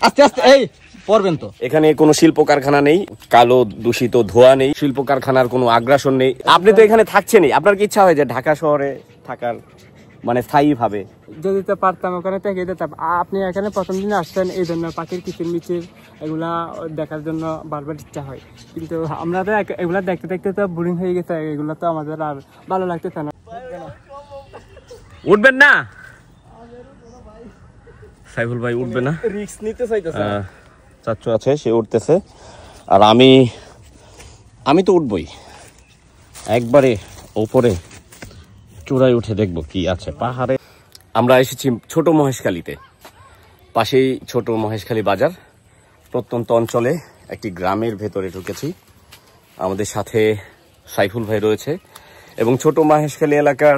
আস্তে আস্তে এই পড়বেন তো। এখানে কোনো শিল্প কারখানা নেই, কালো দূষিত ধোঁয়া নেই, শিল্প কারখানার কোনো আগ্রাসন নেই। আপনি তো এখানে থাকছেনই, আপনার কি ইচ্ছা হয় যে ঢাকা শহরে থাকার মানে স্থায়ী ভাবে? যদি তো পারতাম ওখানে থেকে যেতাম। আপনি এখানে প্রথম দিনে আসছেন এই জন্য পাখির কিচিরমিচির এগুলা দেখার জন্য বারবার ইচ্ছা হয়, কিন্তু আমরা তো এগুলা দেখতে দেখতে তো বোরিং হয়ে গেছে, এগুলো তো আমাদের আর ভালো লাগতেছে না। উঠবেন না সাইফুল ভাই, উঠবে না, রিস্ক নিতে চাইতেছে। চাচ্চু আছে, সে উঠতেছে, আর আমি তো উঠবই, একবারে ওপরে চূড়ায় উঠে দেখবো কি আছে পাহাড়ে। আমরা এসেছি ছোট মহেশখালীতে, পাশেই ছোট মহেশখালী বাজার, প্রত্যন্ত অঞ্চলে একটি গ্রামের ভেতরে ঢুকেছি। আমাদের সাথে সাইফুল ভাই রয়েছে এবং ছোট মহেশখালী এলাকার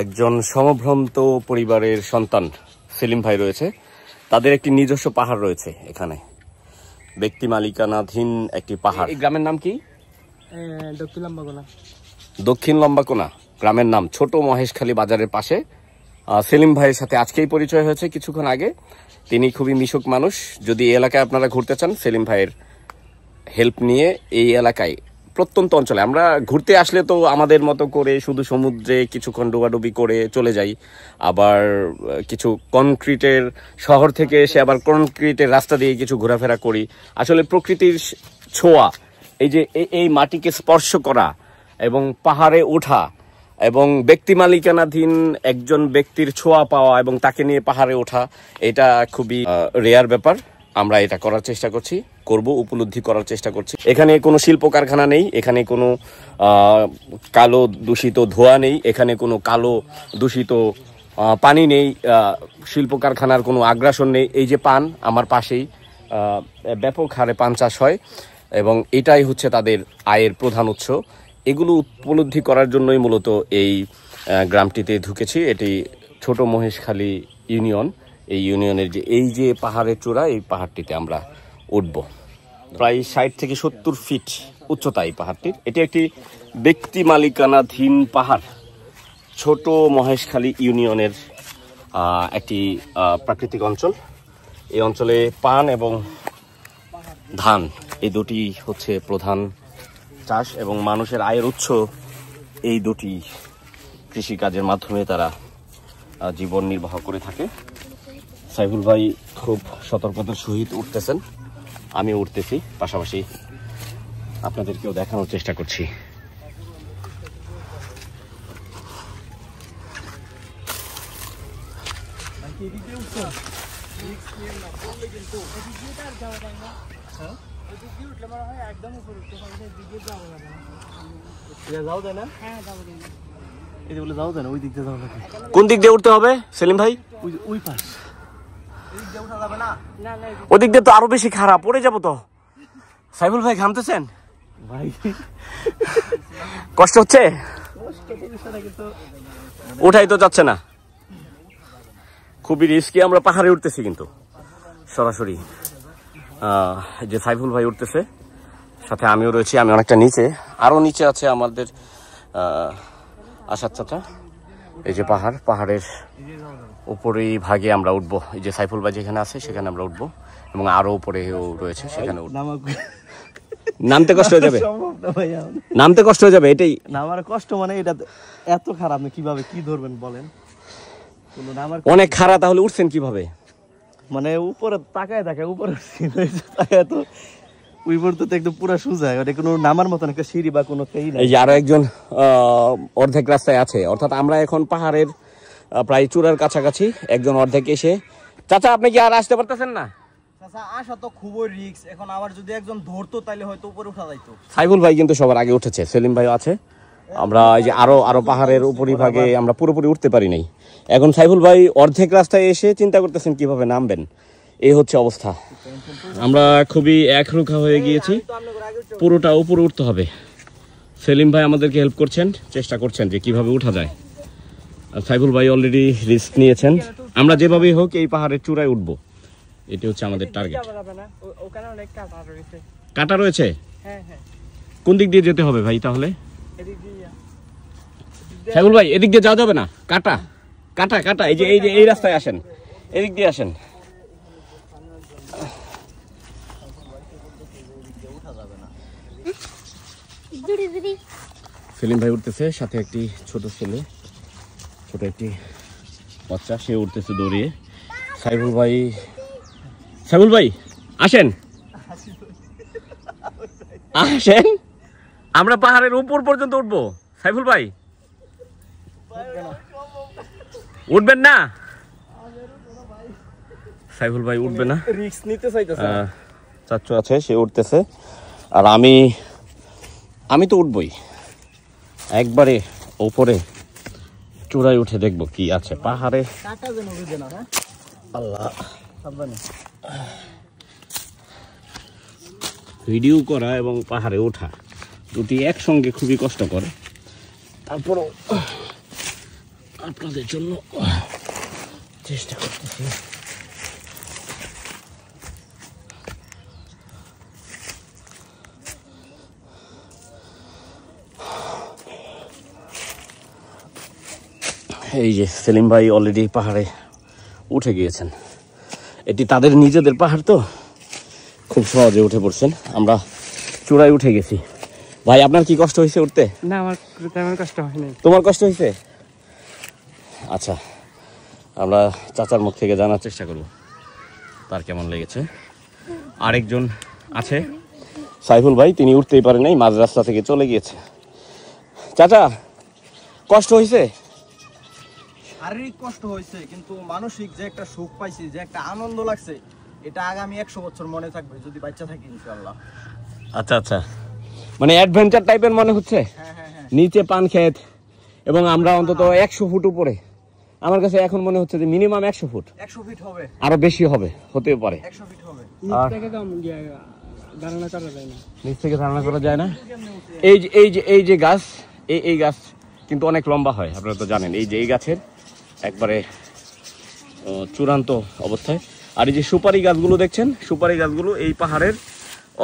একজন সমভ্রান্ত পরিবারের সন্তান সেলিম ভাই রয়েছে। তাদের একটি নিজস্ব পাহাড় রয়েছে এখানে, ব্যক্তি মালিকানাধীন একটি পাহাড়। এই গ্রামের নাম কি? দক্ষিণ লম্বাকোনা গ্রামের নাম, ছোট মহেশখালী বাজারের পাশে। সেলিম ভাইয়ের সাথে আজকেই পরিচয় হয়েছে কিছুক্ষণ আগে। তিনি খুবই মিশুক মানুষ। যদি এই এলাকায় আপনারা ঘুরতে চান, সেলিম ভাইয়ের হেল্প নিয়ে এই এলাকায় প্রত্যন্ত অঞ্চলে আমরা ঘুরতে আসলে তো আমাদের মতো করে শুধু সমুদ্রে কিছুক্ষণ ডুবাডুবি করে চলে যাই, আবার কিছু কনক্রিটের শহর থেকে এসে আবার কনক্রিটের রাস্তা দিয়ে কিছু ঘোরাফেরা করি। আসলে প্রকৃতির ছোঁয়া, এই যে এই মাটিকে স্পর্শ করা এবং পাহাড়ে ওঠা এবং ব্যক্তি মালিকানাধীন একজন ব্যক্তির ছোঁয়া পাওয়া এবং তাকে নিয়ে পাহাড়ে ওঠা, এটা খুবই রেয়ার ব্যাপার। আমরা এটা করার চেষ্টা করছি, উপলব্ধি করার চেষ্টা করছি। এখানে কোনো শিল্প কারখানা নেই, এখানে কোনো কালো দূষিত ধোঁয়া নেই, এখানে কোনো কালো দূষিত পানি নেই, শিল্প কারখানার কোনো আগ্রাসন নেই। এই যে পান, আমার পাশেই ব্যাপক হারে পান চাষ হয় এবং এটাই হচ্ছে তাদের আয়ের প্রধান উৎস। এগুলো উপলব্ধি করার জন্যই মূলত এই গ্রামটিতে ঢুকেছি। এটি ছোট মহেশখালী ইউনিয়ন। এই ইউনিয়নের এই যে পাহাড়ের চূড়া, এই পাহাড়টিতে আমরা উঠব। প্রায় 60 থেকে 70 ফিট উচ্চতা এই পাহাড়টির। এটি একটি ব্যক্তি মালিকানাধীন পাহাড়। ছোট মহেশখালী ইউনিয়নের একটি প্রাকৃতিক অঞ্চল। এই অঞ্চলে পান এবং ধান, এই দুটি হচ্ছে প্রধান চাষ এবং মানুষের আয়ের উৎস। এই দুটি কৃষিকাজের মাধ্যমে তারা জীবন নির্বাহ করে থাকে। সাইফুল ভাই খুব সতর্কতার সহিত উঠতেছেন, আমি উঠতেছি, পাশাপাশি আপনাদেরকেও দেখানোর চেষ্টা করছি। কোন দিক দিয়ে উঠতে হবে সেলিম ভাই? ওই পাশ, ওদিক দিয়ে তো আরো বেশি খারাপ, পড়ে যাবো তো। সাইফুল ভাই ঘামতেছেন ভাই? কষ্ট হচ্ছে? উঠাই তো যাচ্ছে না, খুবই রিস্কি। আমরা পাহাড়ে উঠতেছি কিন্তু সরাসরি। যে সাইফুল ভাই উঠতেছে, সাথে আমিও রয়েছি। আমি অনেকটা নিচে, আরো নিচে আছে আমাদের আসাদ চাচা। এই যে পাহাড়ের উপরেই ভাগে আমরা উঠবো। এই যে সাইফুল ভাই যেখানে আছে সেখানে আমরা উঠবো এবং আরো উপরেও রয়েছে, সেখানে নামতে কষ্ট হয়ে যাবে, নামতে কষ্ট হয়ে যাবে। এটাই নামার কষ্ট, মানে এটা এত খারাপ না, কিভাবে কি ধরবেন বলেন? অনেক খারাপ। তাহলে উঠছেন কিভাবে? মানে উপরে তাকায় থাকে, উপরে তাকায় তো উইবর তো একদম পুরো সোজা, এটা কোনো নামার মতন একটা সিঁড়ি বা কোনো কেই নাই। এই যে আরো একজন অর্ধেক রাস্তায় আছে, অর্থাৎ আমরা এখন পাহাড়ের প্রায় চূড়ার কাছাকাছি। একজন অর্ধেক এসে, চাচা আপনি কি আর আসতে পারতেছেন না? চাচা আসা তো খুবই রিস্ক, এখন আবার যদি একজন ধরতো তাহলে হয়তো উপরে উঠা যাইতো। সাইফুল ভাই কিন্তু সবার আগে উঠেছে, সেলিম ভাইও আছে। আমরা এই যে আরো পাহাড়ের উপরিভাগে আমরা পুরোপুরি উঠতে পারি নাই। এখন সাইফুল ভাই অর্ধেক রাস্তায় এসে চিন্তা করতেছেন কিভাবে নামবেন। এই হচ্ছে অবস্থা। আমরা খুবই একরুখা হয়ে গিয়েছি, পুরোটা উপরে উঠতে হবে। সেলিম ভাই আমাদেরকে হেল্প করছেন, চেষ্টা করছেন যে কিভাবে উঠা যায়। আর সাইফুল ভাই অলরেডি রিস্ক নিয়েছেন। আমরা যেভাবেই হোক এই পাহাড়ের চূড়ায় উঠবো, এটি হচ্ছে আমাদের টার্গেট। কাটা রয়েছে? কোন দিক দিয়ে যেতে হবে ভাই তাহলে? সাইফুল ভাই এদিক দিয়ে যাওয়া যাবে না, কাটা কাটা কাটা। এই যে এই রাস্তায় আসেন, এদিক দিয়ে আসেন। সেলিম ভাই উঠতেছে, সাথে একটি ছোট ছেলে, ছোট একটি বাচ্চা, সে উঠতেছে দৌড়িয়ে। সাইফুল ভাই আসেন আসেন, আমরা পাহাড়ের উপর পর্যন্ত উঠবো। সাইফুল ভাই উঠবেন না? সাইফুল ভাই উঠবে না, রিস্ক নিতে চাইতেছে। চাচ্চু আছে, সে উঠতেছে, আর আমি তো উঠবই, একবারে উপরে চূড়ায় উঠে দেখবো কি আছে পাহাড়ে। আল্লাহ, ভিডিও করা এবং পাহাড়ে ওঠা দুটি একসঙ্গে খুবই কষ্টকর, তারপরও আপনাদের জন্য চেষ্টা করতেছি। এই যে সেলিম ভাই অলরেডি পাহাড়ে উঠে গিয়েছেন। এটি তাদের নিজেদের পাহাড়, তো খুব সহজে উঠে পড়ছেন। আমরা চূড়ায় উঠে গেছি। ভাই আপনার কি কষ্ট হয়েছে উঠতে? না, আমার তেমন কষ্ট হয়নি। তোমার কষ্ট হয়েছে? আচ্ছা, আমরা চাচার মুখ থেকে জানার চেষ্টা করব তার কেমন লেগেছে। আরেকজন আছে সাইফুল ভাই, তিনি উঠতেই পারেন নাই, মাঝ রাস্তা থেকে চলে গিয়েছে। চাচা কষ্ট হয়েছে? শারীরিক কষ্ট হয়েছে, কিন্তু মানসিক যে একটা সুখ পাইছি, যে একটা আনন্দ লাগছে, এটা আগামী 100 বছর মনে থাকবে যদি বাচ্চা থাকি ইনশাআল্লাহ। আচ্ছা আচ্ছা, মানে অ্যাডভেঞ্চার টাইপের মনে হচ্ছে। নিচে পান ক্ষেত এবং আমরা অন্তত 100 ফুট উপরে। আমার কাছে এখন মনে হচ্ছে যে মিনিমাম 100 ফুট, 100 ফিট হবে, আরো বেশি হবে, হতেও পারে। 100 ফিট হবে। নিচ থেকে তো ধারণা করা যায় না। নিচ থেকে ধারণা করা যায় না। এই যে গাছ, এই গাছ কিন্তু অনেক লম্বা হয়, আপনারা তো জানেন। এই যে এই গাছের একবারে চূড়ান্ত অবস্থায়। আর এই যে সুপারি গাছগুলো দেখছেন, সুপারি গাছগুলো এই পাহাড়ের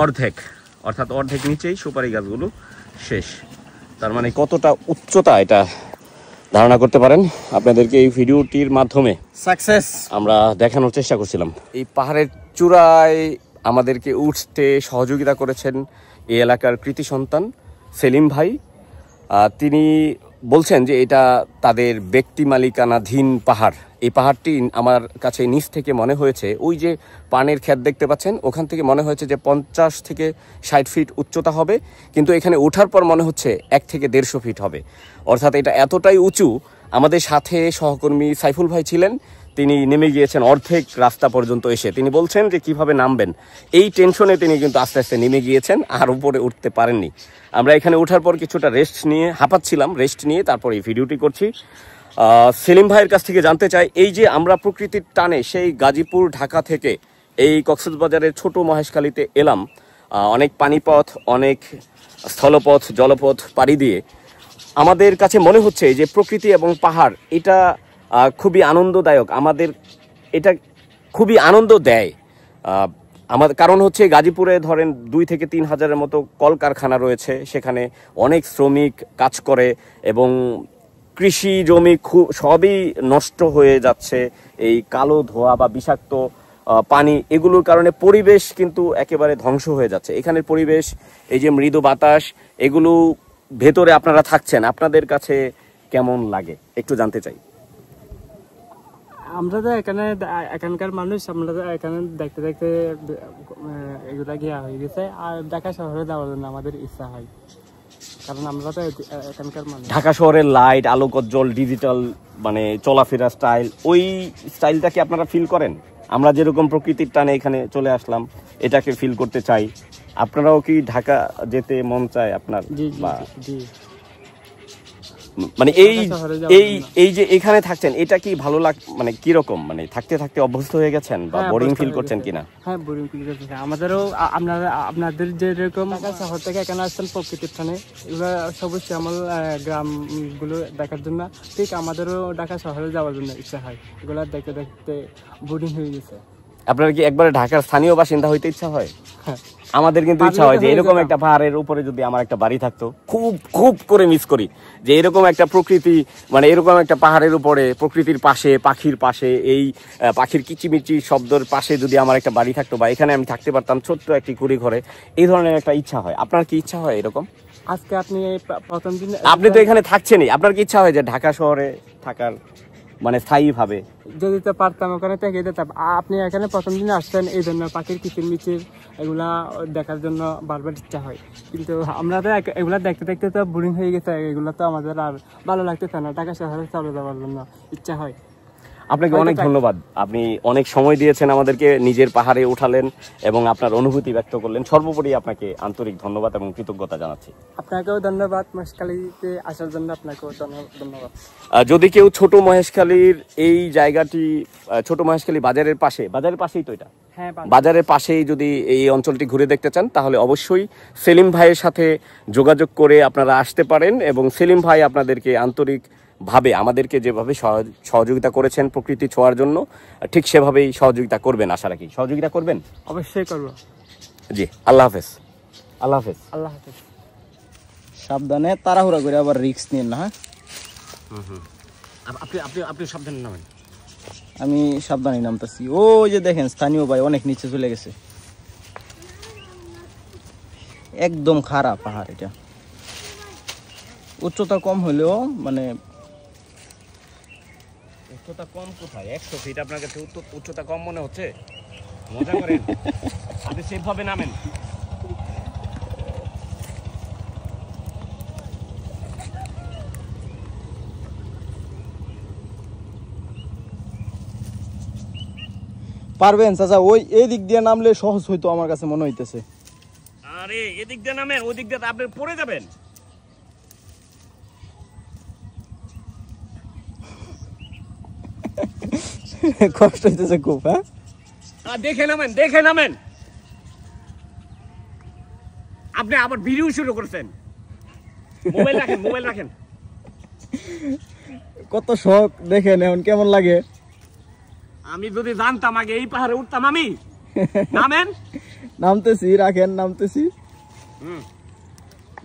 অর্ধেক, অর্থাৎ অর্ধেক নিচেই সুপারি গাছগুলো শেষ। তার মানে কতটা উচ্চতা এটা ধারণা করতে পারেন। আপনাদেরকে এই ভিডিওটির মাধ্যমে সাকসেস আমরা দেখানোর চেষ্টা করছিলাম। এই পাহাড়ের চূড়ায় আমাদেরকে উঠতে সহযোগিতা করেছেন এই এলাকার কৃতি সন্তান সেলিম ভাই। তিনি বলছেন যে এটা তাদের ব্যক্তি মালিকানাধীন পাহাড়। এই পাহাড়টি আমার কাছে নিচ থেকে মনে হয়েছে, ওই যে পানের ক্ষেত দেখতে পাচ্ছেন, ওখান থেকে মনে হয়েছে যে 50 থেকে 60 ফিট উচ্চতা হবে, কিন্তু এখানে ওঠার পর মনে হচ্ছে 1 থেকে 150 ফিট হবে। অর্থাৎ এটা এতটাই উঁচু। আমাদের সাথে সহকর্মী সাইফুল ভাই ছিলেন, তিনি নেমে গিয়েছেন অর্ধেক রাস্তা পর্যন্ত এসে। তিনি বলছেন যে কিভাবে নামবেন, এই টেনশনে তিনি কিন্তু আস্তে আস্তে নেমে গিয়েছেন, আর উপরে উঠতে পারেননি। আমরা এখানে ওঠার পর কিছুটা রেস্ট নিয়ে, হাঁপাচ্ছিলাম, রেস্ট নিয়ে তারপর এই ভিডিওটি করছি। সেলিম ভাইয়ের কাছ থেকে জানতে চাই, এই যে আমরা প্রকৃতির টানে সেই গাজীপুর ঢাকা থেকে এই কক্সবাজারের ছোট মহেশখালীতে এলাম, অনেক পানিপথ, অনেক স্থলপথ, জলপথ পাড়ি দিয়ে, আমাদের কাছে মনে হচ্ছে যে প্রকৃতি এবং পাহাড় এটা খুবই আনন্দদায়ক, আমাদের এটা খুবই আনন্দ দেয়। আমাদের কারণ হচ্ছে গাজীপুরে ধরেন 2 থেকে 3 হাজারের মতো কলকারখানা রয়েছে, সেখানে অনেক শ্রমিক কাজ করে এবং কৃষি জমি সবই নষ্ট হয়ে যাচ্ছে এই কালো ধোঁয়া বা বিষাক্ত পানি, এগুলোর কারণে পরিবেশ কিন্তু একেবারে ধ্বংস হয়ে যাচ্ছে। এখানের পরিবেশ, এই যে মৃদু বাতাস, এগুলো ভেতরে আপনারা থাকছেন, আপনাদের কাছে কেমন লাগে একটু জানতে চাই। আমরা তো এখানকার মানুষ, আমরা তো এখানে দেখতে দেখতে এগুলা গিয়া হয়ে গেছে। আর ঢাকা শহরে যাওয়ার জন্য আমাদের ইচ্ছা হয়, কারণ আমরা তো এখানকার মানুষ। ঢাকা শহরের লাইট, আলোকজ্জ্বল, ডিজিটাল মানে চলাফেরা স্টাইল, ওই স্টাইলটাকে আপনারা ফিল করেন? আমরা যেরকম প্রকৃতির টানে এখানে চলে আসলাম, এটাকে ফিল করতে চাই। আপনারাও কি ঢাকা যেতে মন চায় আপনার? মানে এই যে এখানে থাকছেন, এটা কি ভালো মানে কিরকম, মানে থাকতে থাকতে অভ্যস্ত হয়ে গেছেন বা বোরিং ফিল করছেন কিনা? হ্যাঁ, বোরিং ফিল করছেন। আমাদেরও আপনাদের যেরকম ঢাকা শহর থেকে এখানে আসছেন প্রকৃতির টানে, এগুলো সবুজ শ্যামল গ্রামগুলো দেখার জন্য, ঠিক আমাদেরও ঢাকা শহরে যাওয়ার জন্য ইচ্ছা হয়। এগুলো দেখতে দেখতে বোরিং হয়ে গেছে। আপনার কি একবারে ঢাকার স্থানীয় বাসিন্দা হইতে ইচ্ছা হয়? আমাদের কিন্তু ইচ্ছা হয় যে এরকম একটা পাহাড়ের উপরে যদি আমার একটা বাড়ি থাকতো। খুব খুব করে মিস করি যে এরকম একটা প্রকৃতি, মানে এরকম একটা পাহাড়ের উপরে প্রকৃতির পাশে, পাখির পাশে, এই পাখির কিচিমিচি শব্দের পাশে যদি আমার একটা বাড়ি থাকতো বা এখানে আমি থাকতে পারতাম ছোট্ট একটি কুড়ি ঘরে, এই ধরনের একটা ইচ্ছা হয়। আপনার কি ইচ্ছা হয় এরকম? আজকে আপনি প্রথম দিন আপনি তো এখানে থাকছেনই, আপনার কি ইচ্ছা হয় যে ঢাকা শহরে থাকার মানে স্থায়ী ভাবে? যদি তো পারতাম ওখানে থেকে যেতাম। আপনি এখানে প্রথম দিন আসছেন এই জন্য পাখির কিচির মিচির এগুলা দেখার জন্য বারবার ইচ্ছা হয়, কিন্তু আমরা তো এগুলা দেখতে দেখতে তো বোরিং হয়ে গেছে, এগুলো তো আমাদের আর ভালো লাগতেছে না, ঢাকা শহরে চলে যাওয়ার জন্য ইচ্ছা হয়। আপনাকে অনেক ধন্যবাদ, আপনি অনেক সময় দিয়েছেন আমাদেরকে, নিজের পাহাড়ে উঠালেন এবং আপনার অনুভূতি ব্যক্ত করলেন। সর্বোপরি আপনাকে আন্তরিক ধন্যবাদ এবং কৃতজ্ঞতা জানাচ্ছি। আপনাকেও ধন্যবাদ, মহেশখালীতে আসার জন্য আপনাকেও ধন্যবাদ। যদি কেউ ছোট মহেশখালীর এই জায়গাটি, ছোট মহেশখালী বাজারের পাশেই তো এটা, হ্যাঁ বাজারের পাশেই যদি এই অঞ্চলটি ঘুরে দেখতে চান তাহলে অবশ্যই সেলিম ভাইয়ের সাথে যোগাযোগ করে আপনারা আসতে পারেন এবং সেলিম ভাই আপনাদেরকে আন্তরিকভাবে আমাদেরকে যেভাবে সহযোগিতা করেছেন প্রকৃতি ছোঁয়ার জন্য, ঠিক সেভাবেই সহযোগিতা করবেন আশা রাখি। সহযোগিতা করবেন? অবশ্যই করবো। জি, আল্লাহ হাফেজ। আল্লাহ হাফেজ। আল্লাহ হাফেজ। সাবধানে, তাড়াহুড়া করে আবার রিস্ক নিন না। আপনি সাবধানে নামেন। আমি সাবধানে নামতেছি। ওই যে দেখেন স্থানীয় ভাই অনেক নিচে চলে গেছে, একদম খারাপ পাহাড় এটা। উচ্চতা কম হলেও মানে উচ্চতা কম কোথায়? 100 ফিট আপনার কাছে উচ্চতা কম মনে হচ্ছে? মজা করেন। আপনি সেভাবে নামেন। পারবেন চাচা? ওই এই দিক দিয়ে নামলে সহজ হইতো আমার কাছে মনে হইতেছে। আরে এদিক দিয়ে নামেন, ওই দিক দিয়ে আপনি পড়ে যাবেন। কষ্ট হইতেছে খুব। হ্যাঁ, দেখে নামেন। আপনি আবার ভিডিও শুরু করছেন। মোবাইল রাখেন। কত শখ দেখেন, এখন কেমন লাগে। আমি যদি জানতাম আগে এই পাহাড়ে উঠতাম আমি। নামেন। নামতেছি, রাখেন, নামতেছি।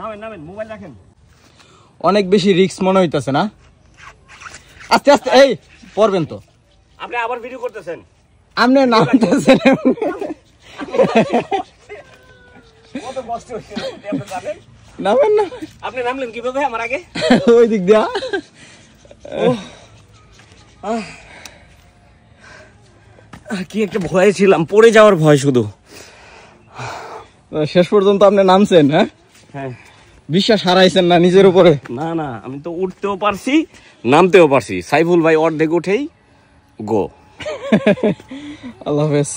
নামেন, মোবাইল রাখেন। অনেক বেশি রিস্ক মনে হইতেছে না? আস্তে আস্তে, এই পড়বেন তো। আপনি আবার ভিডিও করতেছেন। আপনি নামতেছেন। কত কষ্ট হচ্ছে আপনি জানেন? নামেন না। আপনি নামলেন কিভাবে আমার আগে? ওই দিক দিয়া। কি একটা ভয়ে ছিলাম, পড়ে যাওয়ার ভয় শুধু। শেষ পর্যন্ত আপনি নামছেন? হ্যাঁ, হ্যাঁ। বিশ্বাস হারাইছেন না নিজের উপরে? না, আমি তো উঠতেও পারছি, নামতেও পারছি। সাইফুল ভাই অর্ধেক উঠেই গো। আল্লাহ হাফেজ।